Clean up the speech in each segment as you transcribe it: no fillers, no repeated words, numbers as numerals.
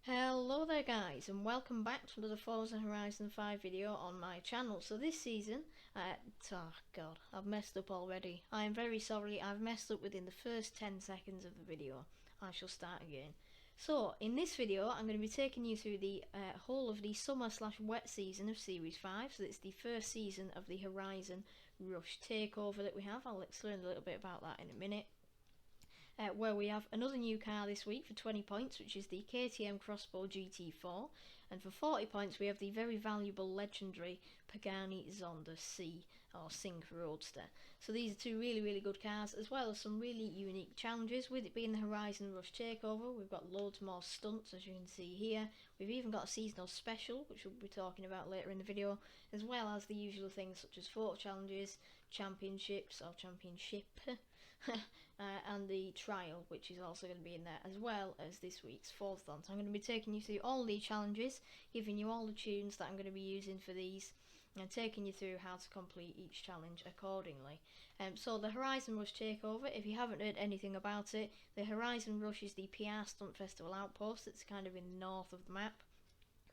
Hello there guys, and welcome back to another Forza Horizon 5 video on my channel. So this season, oh god, I've messed up already. I am very sorry, I've messed up within the first 10 seconds of the video. I shall start again. So in this video I'm going to be taking you through the whole of the summer/wet season of Series 5. So it's the first season of the Horizon Rush takeover that we have. I'll explain a little bit about that in a minute. Where we have another new car this week for 20 points, which is the Ktm Crossbow Gt4, and for 40 points we have the very valuable legendary Pagani Zonda C, or Sync Roadster. So these are two really good cars, as well as some really unique challenges. With it being the Horizon Rush takeover, we've got loads more stunts, as you can see here. We've even got a seasonal special, which we'll be talking about later in the video, as well as the usual things such as photo challenges, championships, or championship, and the trial, which is also going to be in there, as well as this week's Forzathon. So I'm going to be taking you through all the challenges, giving you all the tunes that I'm going to be using for these, and taking you through how to complete each challenge accordingly. So the Horizon Rush takeover, if you haven't heard anything about it, the Horizon Rush is the Pr Stunt Festival outpost. It's kind of in the north of the map.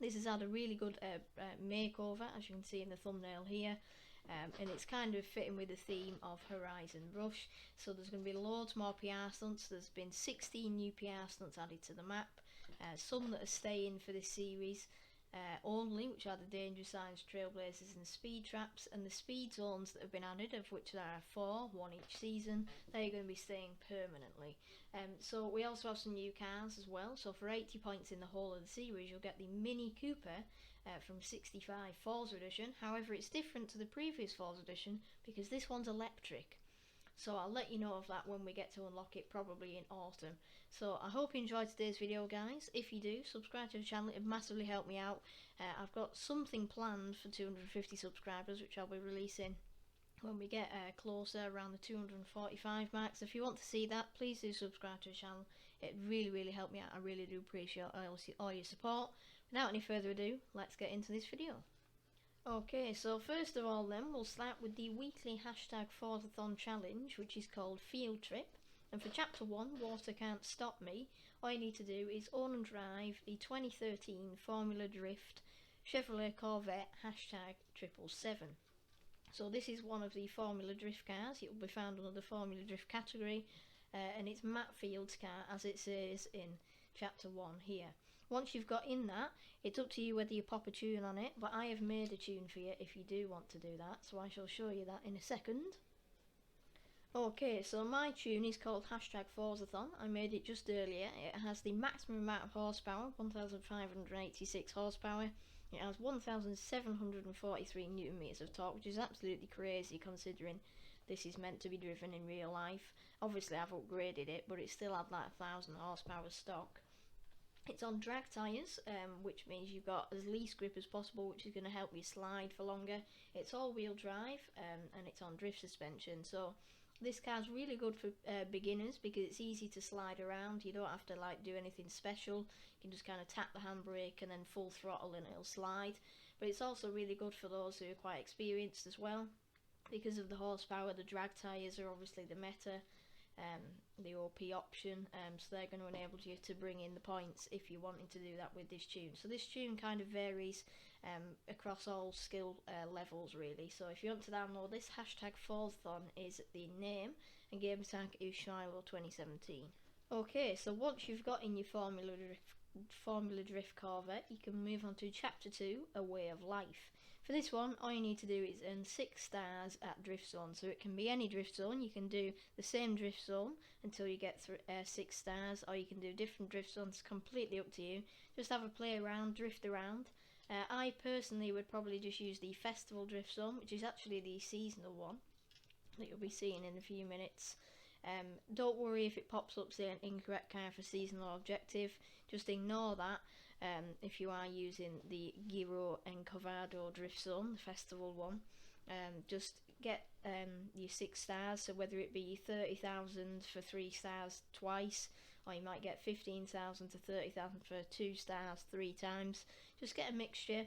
This has had a really good makeover, as you can see in the thumbnail here. And it's kind of fitting with the theme of Horizon Rush. So there's going to be loads more PR stunts. There's been 16 new PR stunts added to the map, some that are staying for this series only, which are the danger signs, trailblazers and speed traps, and the speed zones that have been added, of which there are 4, one each season. They're going to be staying permanently. So we also have some new cars as well. So for 80 points in the whole of the series, you'll get the Mini Cooper from 65 Forza Edition. However, it's different to the previous Forza Edition because this one's electric. So I'll let you know of that when we get to unlock it, probably in autumn. So I hope you enjoyed today's video, guys. If you do, subscribe to the channel, it would massively help me out. I've got something planned for 250 subscribers, which I'll be releasing when we get closer, around the 245 mark. So if you want to see that, please do subscribe to the channel. It really helped me out. I really do appreciate all your support. Without any further ado, let's get into this video. Okay, so first of all then, we'll start with the weekly #Forzathon challenge, which is called Field Trip. And for Chapter 1, Water Can't Stop Me, all you need to do is own and drive the 2013 Formula Drift Chevrolet Corvette #777. So this is one of the Formula Drift cars. It will be found under the Formula Drift category, and it's Matt Field's car, as it says in Chapter 1 here. Once you've got in that, it's up to you whether you pop a tune on it, but I have made a tune for you if you do want to do that, so I shall show you that in a second. Okay, so my tune is called #Forzathon. I made it just earlier. It has the maximum amount of horsepower, 1586 horsepower. It has 1743 newton meters of torque, which is absolutely crazy considering this is meant to be driven in real life. Obviously I've upgraded it, but it still had like 1000 horsepower stock. It's on drag tyres, which means you've got as least grip as possible, which is going to help you slide for longer. It's all-wheel drive, and it's on drift suspension. So this car's really good for beginners because it's easy to slide around. You don't have to like do anything special. You can just kind of tap the handbrake and then full throttle and it'll slide. But it's also really good for those who are quite experienced as well. Because of the horsepower, the drag tyres are obviously the meta. The OP option, so they're going to enable you to bring in the points if you're wanting to do that with this tune. So this tune kind of varies across all skill levels really. So if you want to download this, #Forzathon is the name and game tag is Shylo 2017. Okay, so once you've got in your Formula Drift Corvette, you can move on to Chapter 2, A Way of Life. For this one, all you need to do is earn 6 stars at Drift Zone. So it can be any Drift Zone. You can do the same Drift Zone until you get 6 stars, or you can do different Drift Zones, completely up to you. Just have a play around, drift around. I personally would probably just use the Festival Drift Zone, which is actually the seasonal one that you'll be seeing in a few minutes. Don't worry if it pops up say an incorrect car for seasonal objective, just ignore that. If you are using the Giro Encovado Drift Zone, the festival one, just get your 6 stars, so whether it be 30,000 for 3 stars twice, or you might get 15,000 to 30,000 for 2 stars 3 times. Just get a mixture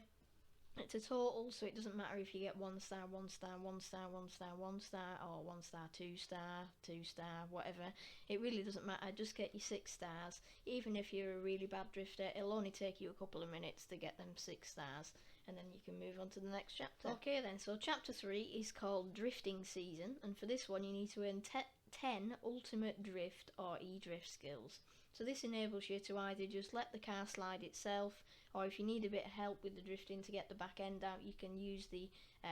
It's a total, so it doesn't matter if you get 1 star, 1 star, 1 star, 1 star, 1 star, or 1 star, 2 star, 2 star, whatever. It really doesn't matter, just get your 6 stars. Even if you're a really bad drifter, it'll only take you a couple of minutes to get them 6 stars, and then you can move on to the next chapter. Okay then, so chapter 3 is called Drifting Season, and for this one you need to earn 10 Ultimate Drift or E-Drift skills. So this enables you to either just let the car slide itself, or if you need a bit of help with the drifting to get the back end out, you can use the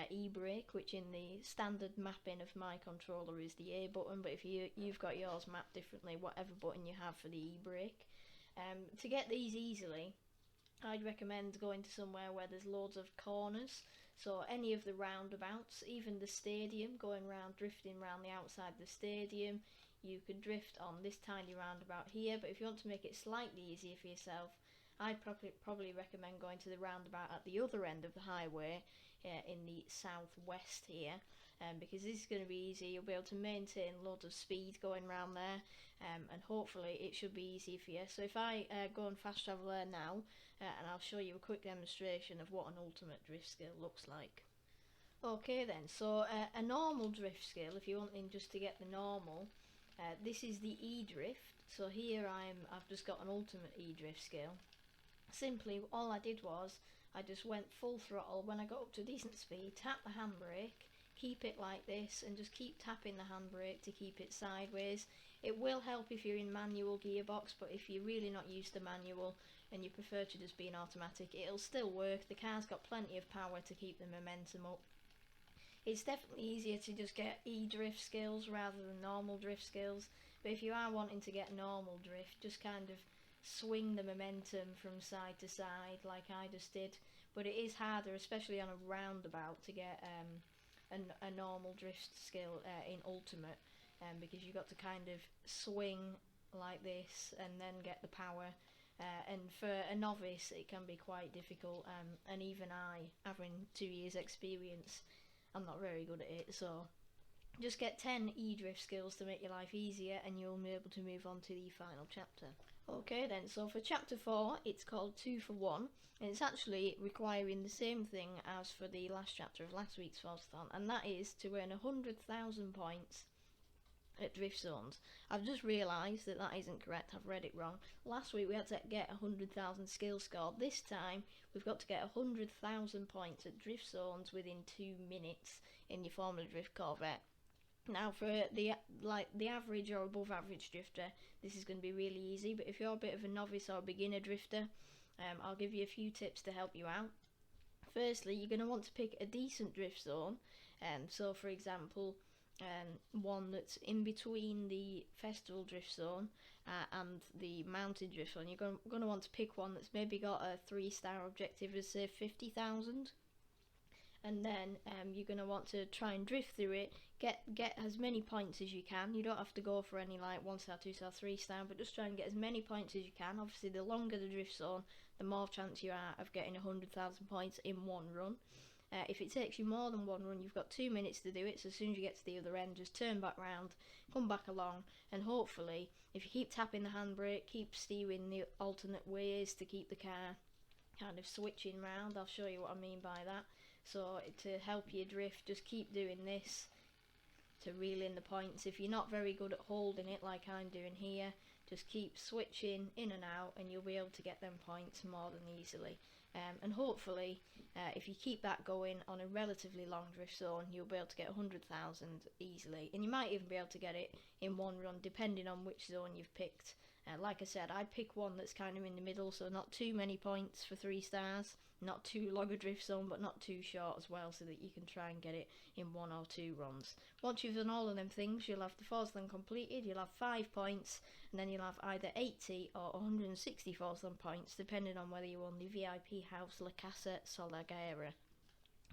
e-brake, which in the standard mapping of my controller is the A button, but if you've got yours mapped differently, whatever button you have for the e-brake. To get these easily, I'd recommend going to somewhere where there's loads of corners, so any of the roundabouts, even the stadium, going round, drifting round the outside of the stadium. You could drift on this tiny roundabout here, but if you want to make it slightly easier for yourself, I'd probably recommend going to the roundabout at the other end of the highway in the southwest here, because this is going to be easy. You'll be able to maintain loads of speed going around there, and hopefully it should be easy for you. So if I go and fast travel there now, and I'll show you a quick demonstration of what an ultimate drift skill looks like. Okay then, so a normal drift skill, if you're wanting just to get the normal, this is the E-drift. So here I've just got an ultimate E-drift skill. Simply all I did was I just went full throttle. When I got up to decent speed, tap the handbrake, keep it like this, and just keep tapping the handbrake to keep it sideways. It will help if you're in manual gearbox, but if you're really not used to manual and you prefer to just be in automatic, it'll still work. The car's got plenty of power to keep the momentum up. It's definitely easier to just get E-drift skills rather than normal drift skills, but if you are wanting to get normal drift, just kind of swing the momentum from side to side like I just did. But it is harder, especially on a roundabout, to get a normal drift skill in ultimate, because you've got to kind of swing like this and then get the power. And for a novice it can be quite difficult, and even I, having 2 years experience, I'm not very good at it. So just get 10 E-drift skills to make your life easier, and you'll be able to move on to the final chapter. Okay then, so for chapter 4 it's called 2 for 1, and it's actually requiring the same thing as for the last chapter of last week's Forzathon, and that is to earn 100,000 points at drift zones. I've just realised that isn't correct. I've read it wrong. Last week we had to get 100,000 skill scored. This time we've got to get 100,000 points at drift zones within 2 minutes in your Formula Drift Corvette. Now for the average or above average drifter, this is going to be really easy, but if you're a bit of a novice or beginner drifter, I'll give you a few tips to help you out. Firstly, you're going to want to pick a decent drift zone, so for example, one that's in between the festival drift zone and the mountain drift zone. You're going to want to pick one that's maybe got a 3-star objective of say 50,000, and then you're going to want to try and drift through it, get as many points as you can. You don't have to go for any like 1-star, 2-star, 3-star, but just try and get as many points as you can. Obviously the longer the drift zone, the more chance you are of getting 100,000 points in one run. If it takes you more than one run, you've got 2 minutes to do it, so as soon as you get to the other end, just turn back round, come back along, and hopefully, if you keep tapping the handbrake, keep steering the alternate ways to keep the car kind of switching round. I'll show you what I mean by that. So to help you drift, just keep doing this to reel in the points. If you're not very good at holding it like I'm doing here, just keep switching in and out and you'll be able to get them points more than easily. And hopefully, if you keep that going on a relatively long drift zone, you'll be able to get 100,000 easily. And you might even be able to get it in one run, depending on which zone you've picked. Like I said, I'd pick one that's kind of in the middle, so not too many points for 3 stars, not too long a drift zone, but not too short as well, so that you can try and get it in 1 or 2 runs. Once you've done all of them things, you'll have the Forzathon completed, you'll have 5 points, and then you'll have either 80 or 160 Forzathon points, depending on whether you won the VIP house La Casa Solagera.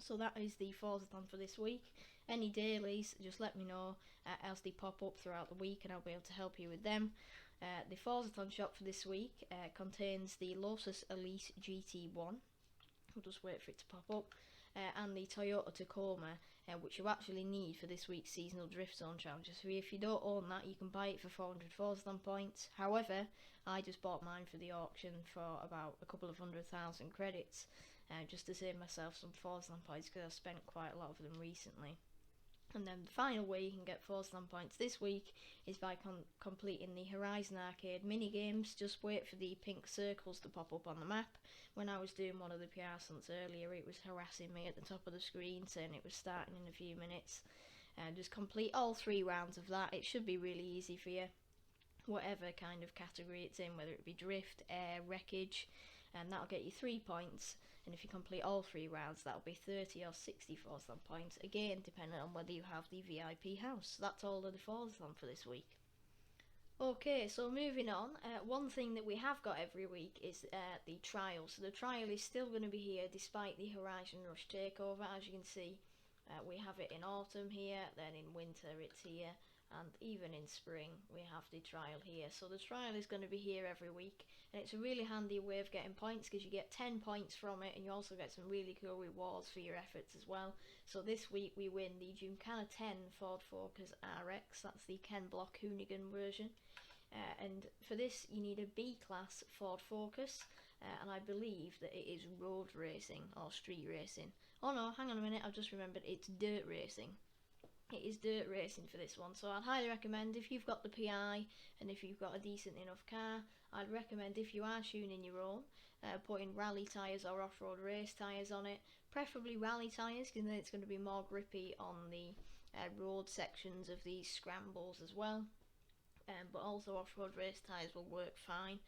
So that is the Forzathon for this week. Any dailies, just let me know as they pop up throughout the week, and I'll be able to help you with them. The Forzathon shop for this week contains the Lotus Elise GT1, we'll just wait for it to pop up, and the Toyota Tacoma, which you actually need for this week's seasonal drift zone challenges. So if you don't own that, you can buy it for 400 Forzathon points. However, I just bought mine for the auction for about a couple of 100,000 credits, just to save myself some Forzathon points, because I've spent quite a lot of them recently. And then the final way you can get Forzathon points this week is by completing the Horizon Arcade mini-games. Just wait for the pink circles to pop up on the map. When I was doing one of the Pr Stunts earlier, it was harassing me at the top of the screen saying it was starting in a few minutes. Just complete all 3 rounds of that. It should be really easy for you, whatever kind of category it's in, whether it be drift, air, wreckage, and that'll get you 3 points. And if you complete all 3 rounds, that'll be 30 or 60 Forzathon points, again depending on whether you have the VIP house. That's all of the Forzathon for this week. Okay, so moving on, one thing that we have got every week is the trial. So the trial is still going to be here despite the Horizon Rush takeover. As you can see, we have it in autumn here, then in winter it's here, and even in spring we have the trial here. So the trial is going to be here every week, and it's a really handy way of getting points because you get 10 points from it, and you also get some really cool rewards for your efforts as well. So this week we win the Gymkhana 10 Ford Focus RX, that's the Ken Block Hoonigan version, and for this you need a B class Ford Focus, and I believe that it is road racing or street racing. Oh no, hang on a minute, I've just remembered, it's dirt racing. It is dirt racing for this one, so I'd highly recommend, if you've got the PI and if you've got a decent enough car, I'd recommend, if you are tuning your own, putting rally tyres or off-road race tyres on it, preferably rally tyres, because then it's going to be more grippy on the road sections of these scrambles as well, but also off-road race tyres will work fine.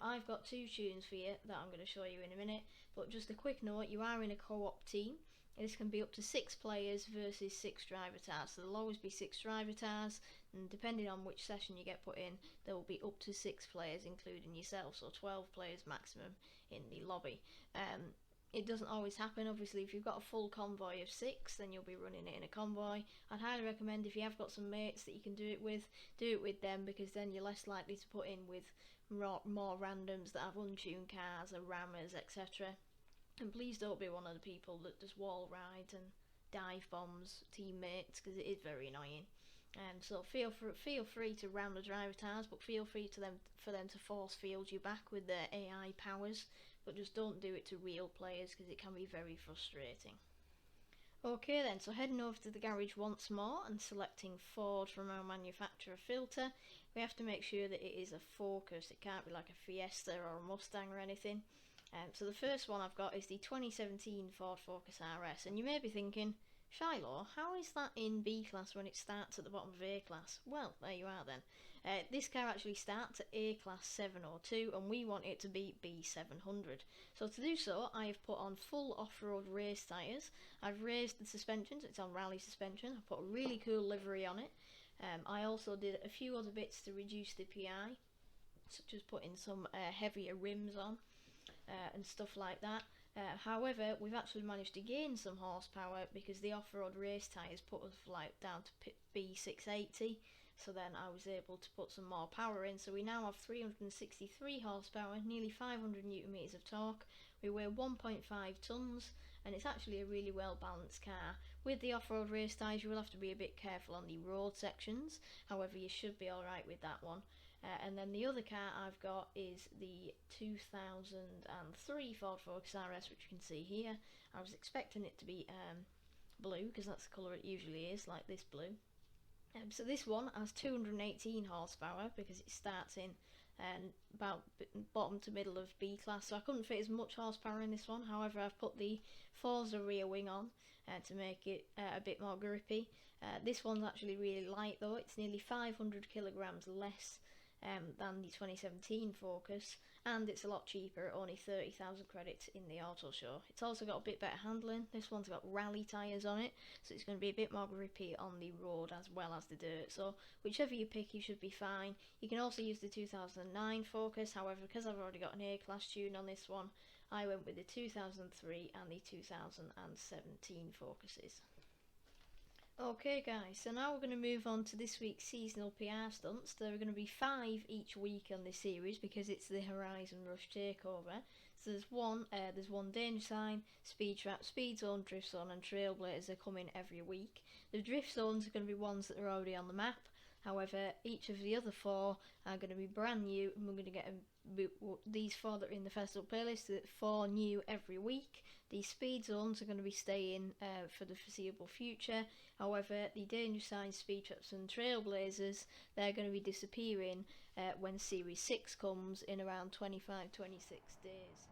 I've got 2 tunes for you that I'm going to show you in a minute, but just a quick note, you are in a co-op team. This can be up to 6 players versus 6 driver tars, so there'll always be 6 driver tars, and depending on which session you get put in, there will be up to 6 players including yourself, so 12 players maximum in the lobby. It doesn't always happen, obviously. If you've got a full convoy of 6, then you'll be running it in a convoy. I'd highly recommend, if you have got some mates that you can do it with them, because then you're less likely to put in with more randoms that have untuned cars or rammers, etc. And please don't be one of the people that does wall rides and dive bombs teammates, because it is very annoying. So feel free to ram the driver tires, but feel free for them to force field you back with their AI powers, but just don't do it to real players because it can be very frustrating. Okay then, so heading over to the garage once more and selecting Ford from our manufacturer filter, we have to make sure that it is a Focus. It can't be like a Fiesta or a Mustang or anything. So the first one I've got is the 2017 Ford Focus RS, and you may be thinking, Shylo, how is that in B class when it starts at the bottom of A class? Well, there you are then. This car actually starts at A class 702, and we want it to be B700. So to do so, I have put on full off-road race tyres. I've raised the suspensions, it's on rally suspension. I've put a really cool livery on it. I also did a few other bits to reduce the PI, such as putting some heavier rims on. And stuff like that. However, we've actually managed to gain some horsepower because the off-road race tyres put us down to B680, so then I was able to put some more power in. So we now have 363 horsepower, nearly 500 newton meters of torque. We weigh 1.5 tons, and it's actually a really well balanced car. With the off-road race tyres, you will have to be a bit careful on the road sections, however you should be alright with that one. And then the other car I've got is the 2003 Ford Focus RS, which you can see here. I was expecting it to be blue, because that's the colour it usually is, like this blue. So this one has 218 horsepower because it starts in about bottom to middle of B class, so I couldn't fit as much horsepower in this one. However, I've put the Forza rear wing on to make it a bit more grippy. This one's actually really light though, it's nearly 500 kilograms less than the 2017 Focus, and it's a lot cheaper, only 30,000 credits in the auto show. It's also got a bit better handling. This one's got rally tyres on it, so it's going to be a bit more grippy on the road as well as the dirt. So whichever you pick, you should be fine. You can also use the 2009 Focus, however, because I've already got an A-class tune on this one, I went with the 2003 and the 2017 Focuses. Okay guys, so now we're going to move on to this week's seasonal Pr Stunts. There are going to be 5 each week on this series because it's the Horizon Rush takeover. So there's one danger sign, speed trap, speed zone, drift zone and trailblazers are coming every week. The drift zones are going to be ones that are already on the map. However, each of the other 4 are going to be brand new, and we're going to get a these 4 that are in the festival playlist, 4 new every week. The speed zones are going to be staying for the foreseeable future. However, the danger signs, speed traps and trailblazers, they're going to be disappearing when Series 6 comes in around 25-26 days.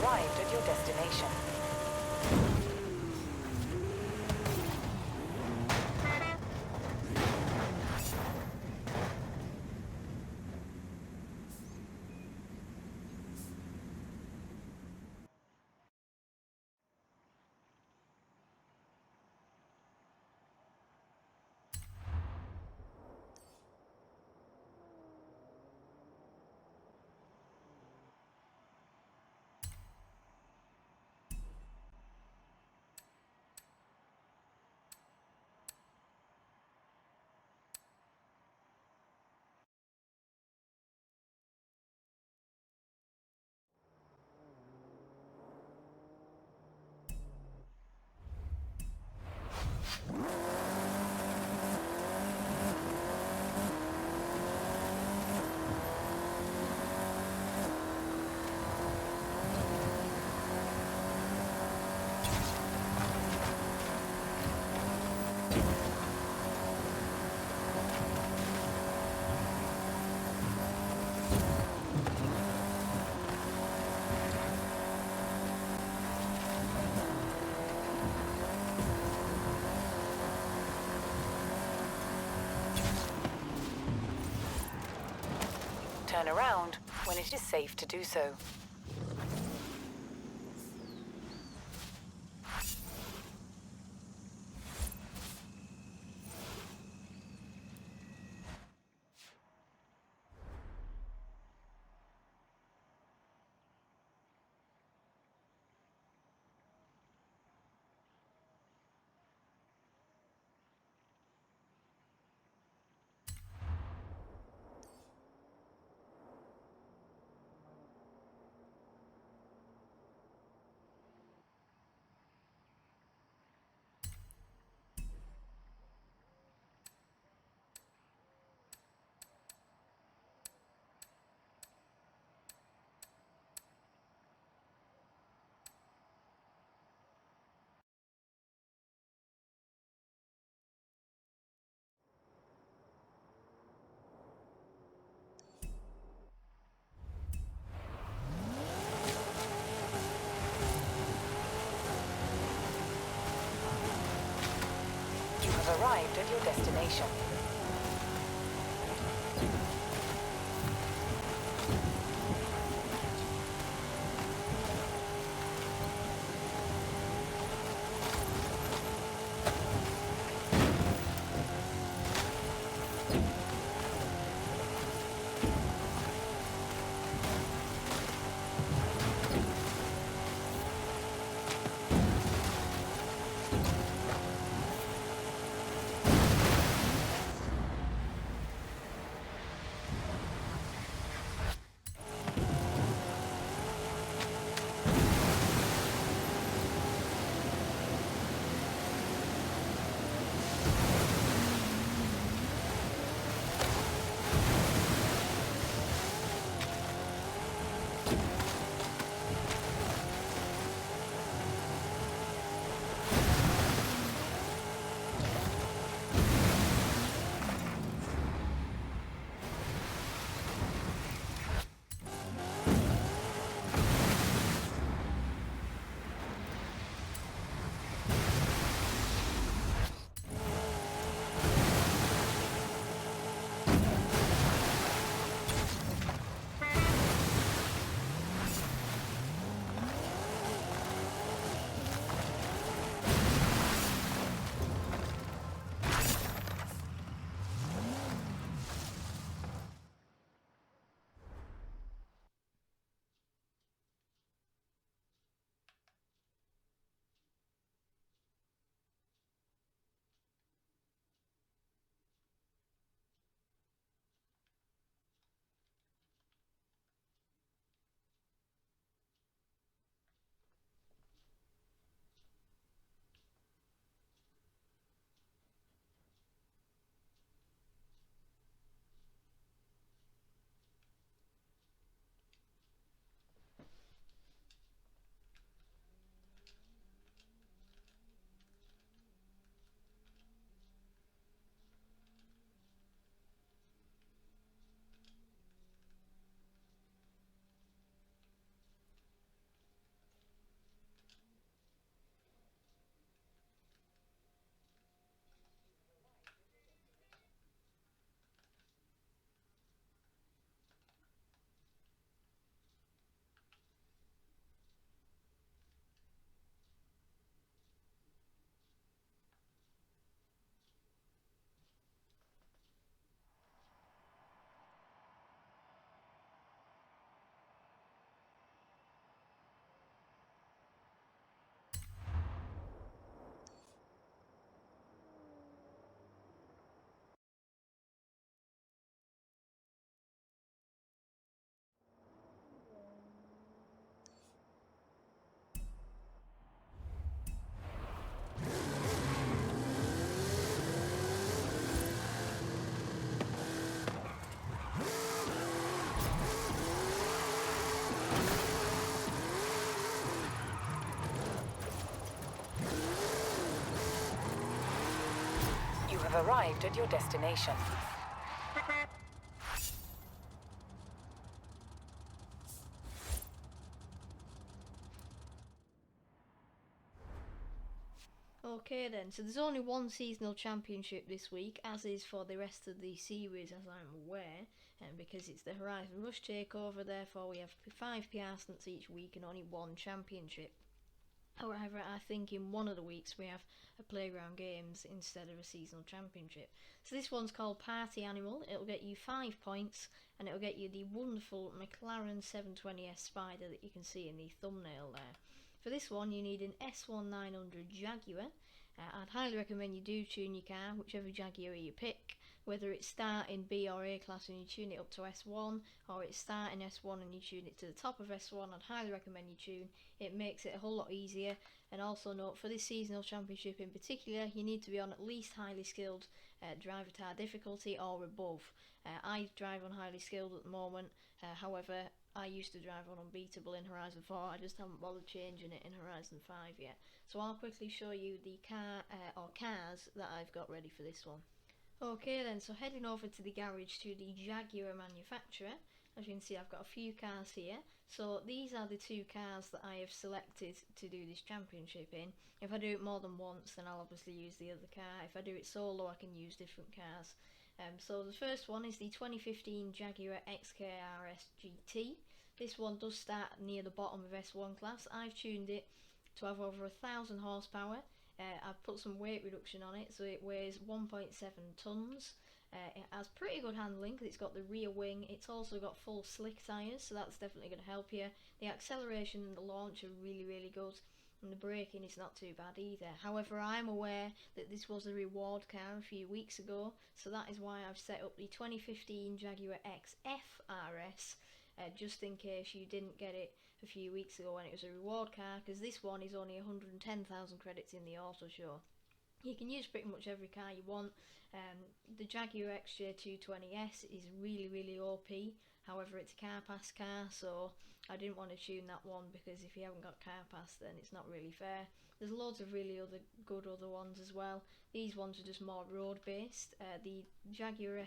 Arrived at your destination. Turn around when it is safe to do so. Have arrived at your destination. have arrived at your destination. Okay then, so there's only one seasonal championship this week, as is for the rest of the series as I'm aware, and because it's the Horizon Rush takeover, therefore we have 5 Pr Stunts each week and only one championship. However, I think in one of the weeks we have a Playground Games instead of a seasonal championship. So this one's called Party Animal. It'll get you 5 points and it'll get you the wonderful McLaren 720S Spider that you can see in the thumbnail there. For this one you need an S1900 Jaguar. I'd highly recommend you do tune your car, whichever Jaguar you pick, whether it's start in B or A class and you tune it up to S1, or it's start in S1 and you tune it to the top of S1. I'd highly recommend you tune. It makes it a whole lot easier. And also note, for this seasonal championship in particular, you need to be on at least highly skilled driver tar difficulty or above. I drive on highly skilled at the moment, however I used to drive on unbeatable in Horizon 4, I just haven't bothered changing it in Horizon 5 yet. So I'll quickly show you the car or cars that I've got ready for this one. Okay then, so heading over to the garage to the Jaguar manufacturer. As you can see, I've got a few cars here. So these are the 2 cars that I have selected to do this championship in. If I do it more than once, then I'll obviously use the other car. If I do it solo, I can use different cars. So the first one is the 2015 Jaguar Xkrs Gt. This one does start near the bottom of S1 class. I've tuned it to have over 1000 horsepower. I've put some weight reduction on it, so it weighs 1.7 tons. It has pretty good handling because it's got the rear wing. It's also got full slick tyres, so that's definitely going to help you. The acceleration and the launch are really good, and the braking is not too bad either. However, I'm aware that this was a reward car a few weeks ago, so that is why I've set up the 2015 Jaguar Xf just in case you didn't get it a few weeks ago when it was a reward car, because this one is only 110,000 credits in the auto show. You can use pretty much every car you want. The Jaguar Xj220S is really OP. However, it's a car pass car, so I didn't want to tune that one because if you haven't got car pass, then it's not really fair. There's loads of really good other ones as well. These ones are just more road based. The Jaguar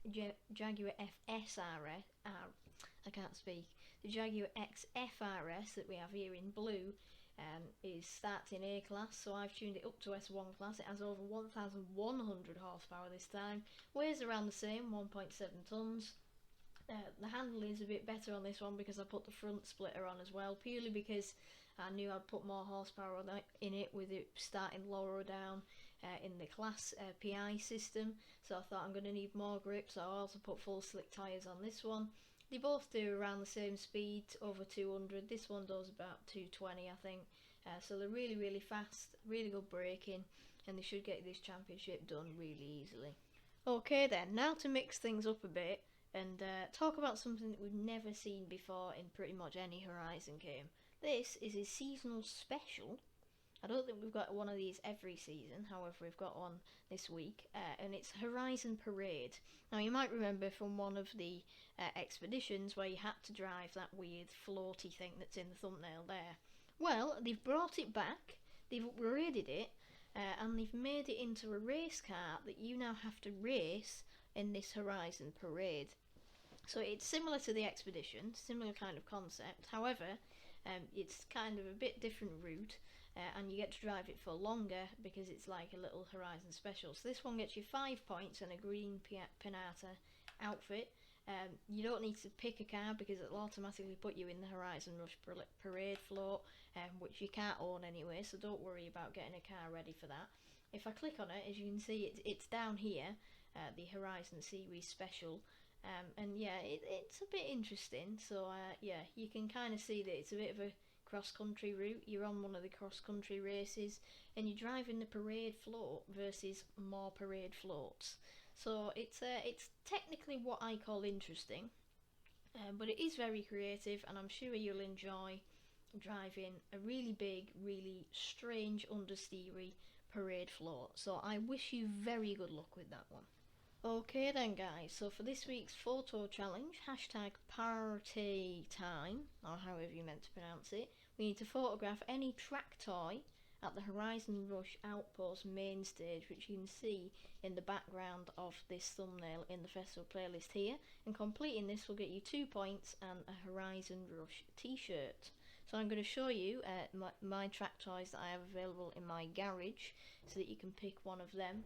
FSRS, I can't speak. The Jaguar XFRS that we have here in blue is starting A class, so I've tuned it up to S1 class. It has over 1100 horsepower this time, weighs around the same, 1.7 tons. The handling is a bit better on this one because I put the front splitter on as well, purely because I knew I'd put more horsepower in it with it starting lower down in the class PI system, so I thought I'm going to need more grip, so I also put full slick tyres on this one. They both do around the same speed, over 200. This one does about 220 I think, so they're really fast, really good braking, and they should get this championship done really easily. Okay then, now to mix things up a bit and talk about something that we've never seen before in pretty much any Horizon game. This is a seasonal special. I don't think we've got one of these every season, however we've got one this week, and it's Horizon Parade. Now you might remember from one of the expeditions where you had to drive that weird floaty thing that's in the thumbnail there. Well, they've brought it back, they've upgraded it, and they've made it into a race car that you now have to race in this Horizon Parade. So it's similar to the expedition, similar kind of concept, however it's kind of a bit different route, and you get to drive it for longer because it's like a little Horizon special. So this one gets you 5 points and a green Pinata outfit. You don't need to pick a car because it'll automatically put you in the Horizon Rush Parade float, which you can't own anyway, so don't worry about getting a car ready for that. If I click on it, as you can see, it's down here, the Horizon Series Special, and yeah, it's a bit interesting. So yeah, you can kind of see that it's a bit of a cross-country route. You're on one of the cross-country races and you're driving the parade float versus more parade floats. So it's technically what I call interesting, but it is very creative, and I'm sure you'll enjoy driving a really big, really strange understeery parade float. So I wish you very good luck with that one. Okay then guys, so for this week's photo challenge, hashtag party time, or however you meant to pronounce it, we need to photograph any track toy at the Horizon Rush Outpost main stage, which you can see in the background of this thumbnail in the festival playlist here, and completing this will get you 2 points and a Horizon Rush t-shirt. So I'm going to show you my track toys that I have available in my garage so that you can pick one of them.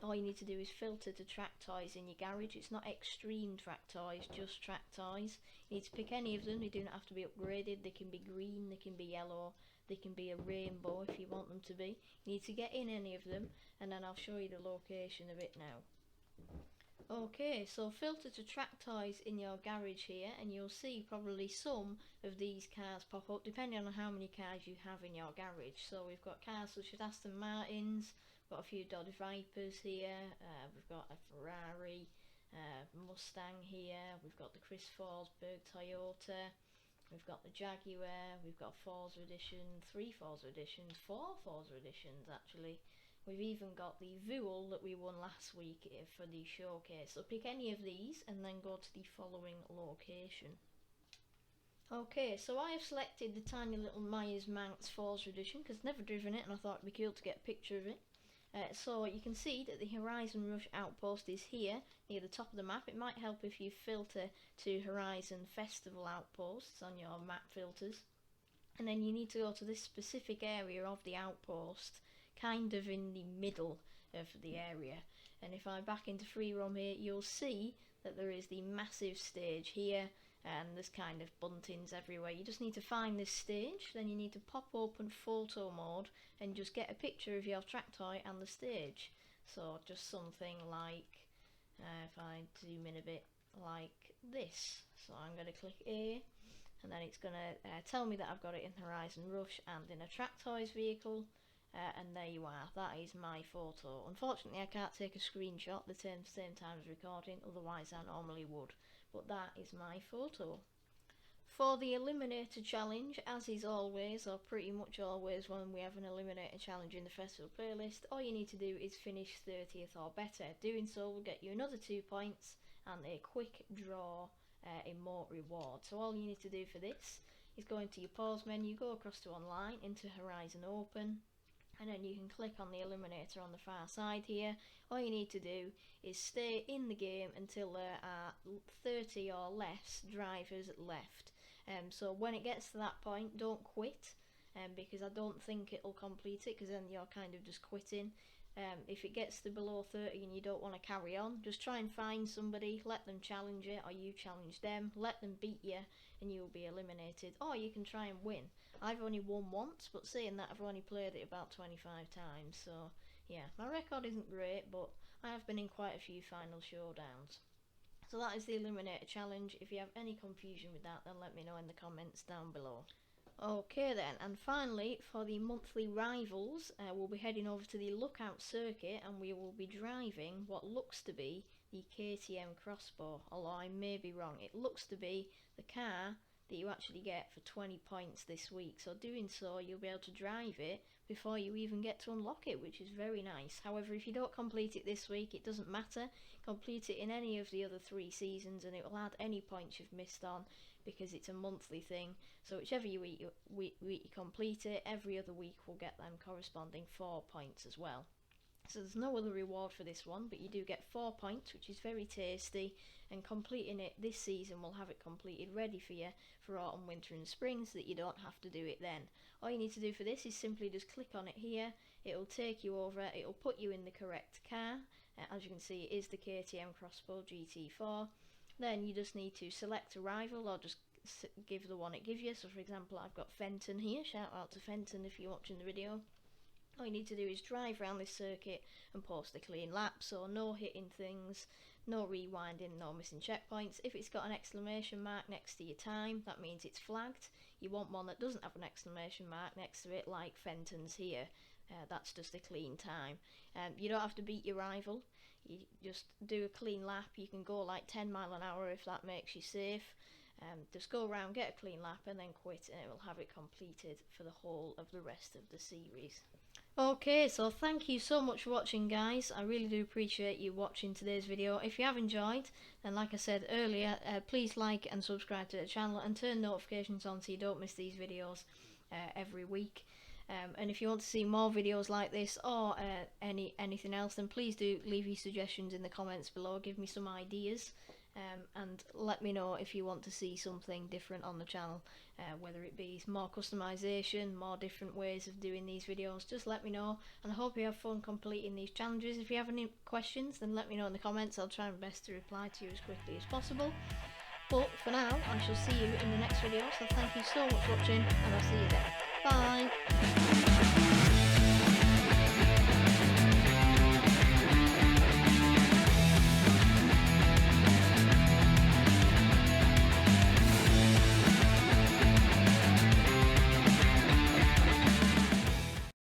All you need to do is filter to track toys in your garage. It's not extreme track toys, just track toys. You need to pick any of them. They do not have to be upgraded. They can be green, they can be yellow, they can be a rainbow if you want them to be. You need to get in any of them, and then I'll show you the location of it now. Okay, so filter to track toys in your garage here, and you'll see probably some of these cars pop up depending on how many cars you have in your garage. So we've got cars such as Aston Martins, got a few Dodge Vipers here, we've got a Ferrari, Mustang here, we've got the Chris Forsberg Toyota, we've got the Jaguar, we've got Forza Edition, 3 Forza Editions, 4 Forza Editions actually. We've even got the Vuel that we won last week for the showcase. So pick any of these and then go to the following location. Okay, so I have selected the tiny little Myers Manx Forza Edition because I've never driven it and I thought it'd be cool to get a picture of it. So you can see that the Horizon Rush Outpost is here near the top of the map. It might help if you filter to Horizon Festival Outposts on your map filters. And then you need to go to this specific area of the outpost, kind of in the middle of the area. And if I back into free roam here, you'll see that there is the massive stage here, and there's kind of buntings everywhere. You just need to find this stage, then you need to pop open photo mode and just get a picture of your track toy and the stage. So just something like, if I zoom in a bit, like this. So I'm going to click A, and then it's going to tell me that I've got it in Horizon Rush and in a track toys vehicle. And there you are, that is my photo. Unfortunately I can't take a screenshot at the same time as recording, otherwise I normally would, but that is my photo. For the Eliminator challenge, as is always, or pretty much always when we have an Eliminator challenge in the festival playlist, all you need to do is finish 30th or better. Doing so will get you another 2 points and a quick draw emote reward. So all you need to do for this is go into your pause menu, go across to online, into Horizon Open, and then you can click on the Eliminator on the far side here. All you need to do is stay in the game until there are 30 or less drivers left. So when it gets to that point, don't quit, because I don't think it'll complete it, because then you're kind of just quitting. If it gets to below 30 and you don't want to carry on, just try and find somebody, let them challenge it, or you challenge them, let them beat you, and you will be eliminated. Or you can try and win. I've only won once, but saying that, I've only played it about 25 times, so yeah, my record isn't great, but I have been in quite a few final showdowns. So that is the Eliminator challenge. If you have any confusion with that, then let me know in the comments down below. Okay then, and finally for the monthly rivals, we'll be heading over to the Lookout circuit and we will be driving what looks to be the Ktm Crossbow, although I may be wrong. It looks to be the car that you actually get for 20 points this week, so doing so you'll be able to drive it before you even get to unlock it, which is very nice. However, if you don't complete it this week, it doesn't matter. Complete it in any of the other 3 seasons and it will add any points you've missed on, because it's a monthly thing. So whichever week you complete it, every other week will get them corresponding 4 points as well. So there's no other reward for this one, but you do get 4 points, which is very tasty, and completing it this season will have it completed ready for you for autumn, winter and spring, so that you don't have to do it then. All you need to do for this is simply just click on it here, it will take you over, it will put you in the correct car. As you can see, it is the Ktm Crossbow Gt4. Then you just need to select a rival, or just give the one it gives you. So for example, I've got Fenton here, shout out to Fenton if you're watching the video. All you need to do is drive around this circuit and post a clean lap, so no hitting things, no rewinding, no missing checkpoints. If it's got an exclamation mark next to your time, that means it's flagged. You want one that doesn't have an exclamation mark next to it, like Fenton's here. That's just a clean time. You don't have to beat your rival, you just do a clean lap. You can go like 10 miles an hour if that makes you safe. Just go around, get a clean lap and then quit, and it will have it completed for the whole of the rest of the series. Okay, so thank you so much for watching, guys. I really do appreciate you watching today's video. If you have enjoyed, then like I said earlier, please like and subscribe to the channel and turn notifications on so you don't miss these videos every week. And if you want to see more videos like this or anything else, then please do leave your suggestions in the comments below. Give me some ideas, and let me know if you want to see something different on the channel, whether it be more customization, more different ways of doing these videos. Just let me know, and I hope you have fun completing these challenges. If you have any questions, then let me know in the comments. I'll try my best to reply to you as quickly as possible. But for now, I shall see you in the next video, so thank you so much for watching, and I'll see you then. Bye!